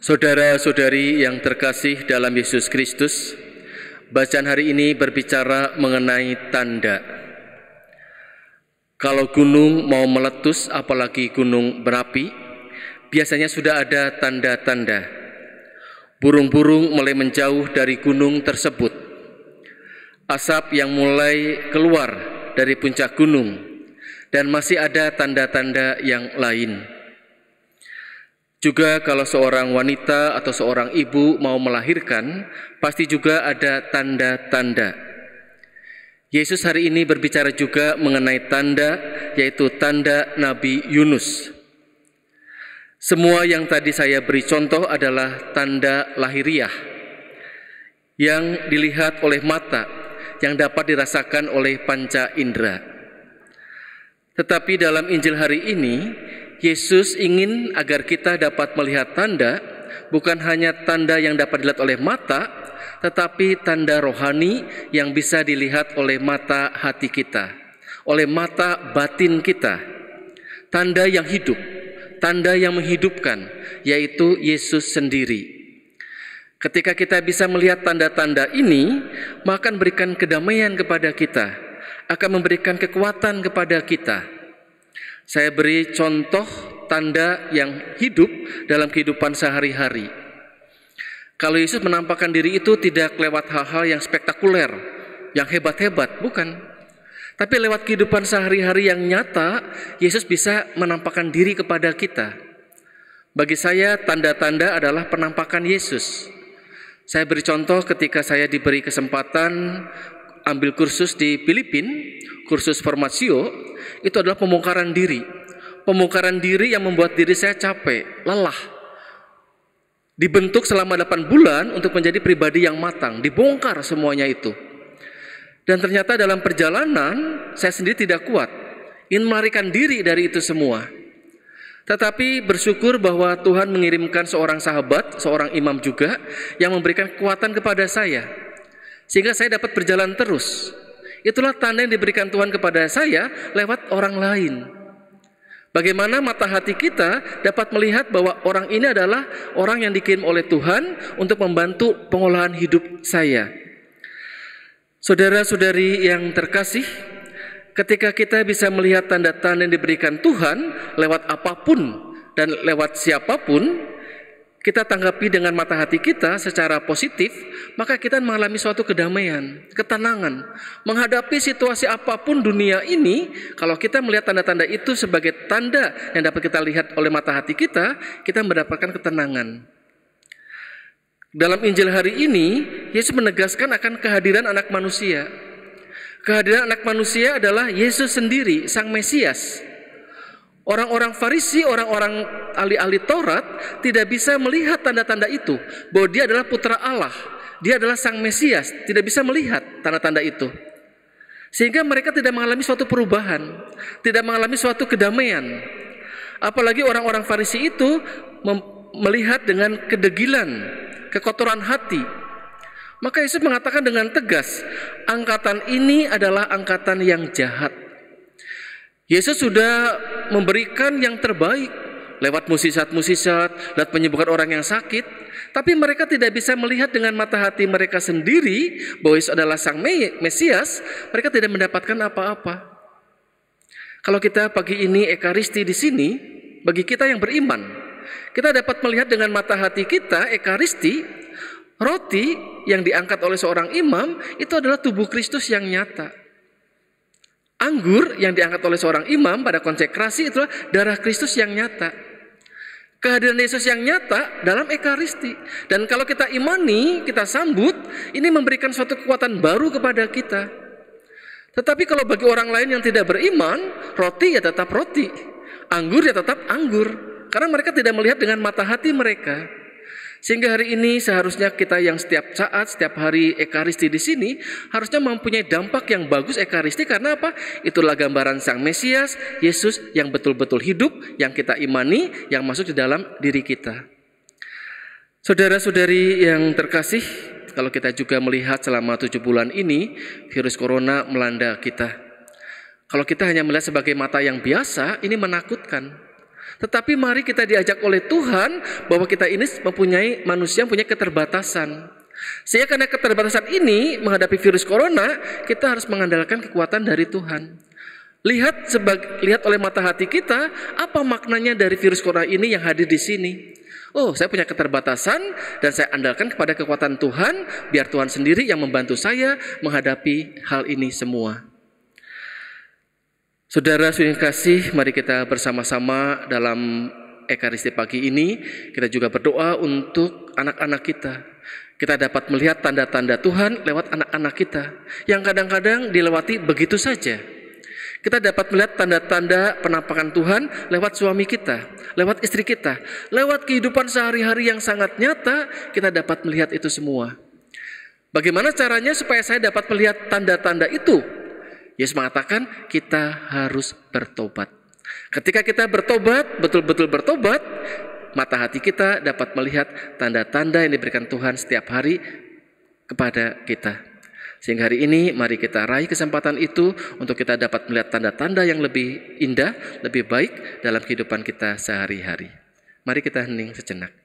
Saudara-saudari yang terkasih dalam Yesus Kristus, bacaan hari ini berbicara mengenai tanda. Kalau gunung mau meletus, apalagi gunung berapi, biasanya sudah ada tanda-tanda. Burung-burung mulai menjauh dari gunung tersebut. Asap yang mulai keluar dari puncak gunung, dan masih ada tanda-tanda yang lain. Juga kalau seorang wanita atau seorang ibu mau melahirkan, pasti juga ada tanda-tanda. Yesus hari ini berbicara juga mengenai tanda, yaitu tanda Nabi Yunus. Semua yang tadi saya beri contoh adalah tanda lahiriah, yang dilihat oleh mata, yang dapat dirasakan oleh panca indera. Tetapi dalam Injil hari ini, Yesus ingin agar kita dapat melihat tanda, bukan hanya tanda yang dapat dilihat oleh mata, tetapi tanda rohani yang bisa dilihat oleh mata hati kita, oleh mata batin kita. Tanda yang hidup, tanda yang menghidupkan, yaitu Yesus sendiri. Ketika kita bisa melihat tanda-tanda ini, maka akan berikan kedamaian kepada kita, akan memberikan kekuatan kepada kita. Saya beri contoh tanda yang hidup dalam kehidupan sehari-hari. Kalau Yesus menampakkan diri itu tidak lewat hal-hal yang spektakuler, yang hebat-hebat, bukan. Tapi lewat kehidupan sehari-hari yang nyata, Yesus bisa menampakkan diri kepada kita. Bagi saya, tanda-tanda adalah penampakan Yesus. Saya beri contoh ketika saya diberi kesempatan ambil kursus di Filipina, kursus formasio, itu adalah pembongkaran diri. Pembongkaran diri yang membuat diri saya capek, lelah. Dibentuk selama 8 bulan untuk menjadi pribadi yang matang, dibongkar semuanya itu. Dan ternyata dalam perjalanan, saya sendiri tidak kuat, ingin melarikan diri dari itu semua. Tetapi bersyukur bahwa Tuhan mengirimkan seorang sahabat, seorang imam juga, yang memberikan kekuatan kepada saya, sehingga saya dapat berjalan terus. Itulah tanda yang diberikan Tuhan kepada saya lewat orang lain. Bagaimana mata hati kita dapat melihat bahwa orang ini adalah orang yang dikirim oleh Tuhan untuk membantu pengolahan hidup saya. Saudara-saudari yang terkasih, ketika kita bisa melihat tanda-tanda yang diberikan Tuhan lewat apapun dan lewat siapapun, kita tanggapi dengan mata hati kita secara positif, maka kita mengalami suatu kedamaian, ketenangan. Menghadapi situasi apapun dunia ini, kalau kita melihat tanda-tanda itu sebagai tanda yang dapat kita lihat oleh mata hati kita mendapatkan ketenangan. Dalam Injil hari ini, Yesus menegaskan akan kehadiran anak manusia. Kehadiran anak manusia adalah Yesus sendiri, Sang Mesias. Orang-orang Farisi, orang-orang ahli-ahli Taurat tidak bisa melihat tanda-tanda itu, bahwa dia adalah putra Allah, dia adalah Sang Mesias, tidak bisa melihat tanda-tanda itu. Sehingga mereka tidak mengalami suatu perubahan, tidak mengalami suatu kedamaian. Apalagi orang-orang Farisi itu melihat dengan kedegilan, kekotoran hati. Maka Yesus mengatakan dengan tegas, angkatan ini adalah angkatan yang jahat. Yesus sudah memberikan yang terbaik lewat musisat-musisat, lewat penyembuhan orang yang sakit, tapi mereka tidak bisa melihat dengan mata hati mereka sendiri bahwa Yesus adalah Sang Mesias. Mereka tidak mendapatkan apa-apa. Kalau kita pagi ini Ekaristi di sini, bagi kita yang beriman, kita dapat melihat dengan mata hati kita Ekaristi, roti yang diangkat oleh seorang imam itu adalah tubuh Kristus yang nyata. Anggur yang diangkat oleh seorang imam pada konsekrasi itulah darah Kristus yang nyata. Kehadiran Yesus yang nyata dalam Ekaristi. Dan kalau kita imani, kita sambut, ini memberikan suatu kekuatan baru kepada kita. Tetapi kalau bagi orang lain yang tidak beriman, roti ya tetap roti, anggur ya tetap anggur. Karena mereka tidak melihat dengan mata hati mereka. Sehingga hari ini seharusnya kita yang setiap saat, setiap hari Ekaristi di sini harusnya mempunyai dampak yang bagus Ekaristi. Karena apa? Itulah gambaran Sang Mesias, Yesus yang betul-betul hidup, yang kita imani, yang masuk di dalam diri kita. Saudara-saudari yang terkasih, kalau kita juga melihat selama 7 bulan ini, virus corona melanda kita. Kalau kita hanya melihat sebagai mata yang biasa, ini menakutkan. Tetapi mari kita diajak oleh Tuhan bahwa kita ini mempunyai manusia yang punya keterbatasan. Sehingga karena keterbatasan ini menghadapi virus corona, kita harus mengandalkan kekuatan dari Tuhan. Lihat oleh mata hati kita, apa maknanya dari virus corona ini yang hadir di sini. Oh, saya punya keterbatasan dan saya andalkan kepada kekuatan Tuhan, biar Tuhan sendiri yang membantu saya menghadapi hal ini semua. Saudara yang kasih, mari kita bersama-sama dalam Ekaristi pagi ini, kita juga berdoa untuk anak-anak kita. Kita dapat melihat tanda-tanda Tuhan lewat anak-anak kita, yang kadang-kadang dilewati begitu saja. Kita dapat melihat tanda-tanda penampakan Tuhan lewat suami kita, lewat istri kita, lewat kehidupan sehari-hari yang sangat nyata, kita dapat melihat itu semua. Bagaimana caranya supaya saya dapat melihat tanda-tanda itu? Yesus mengatakan kita harus bertobat. Ketika kita bertobat, betul-betul bertobat, mata hati kita dapat melihat tanda-tanda yang diberikan Tuhan setiap hari kepada kita. Sehingga hari ini mari kita raih kesempatan itu untuk kita dapat melihat tanda-tanda yang lebih indah, lebih baik dalam kehidupan kita sehari-hari. Mari kita hening sejenak.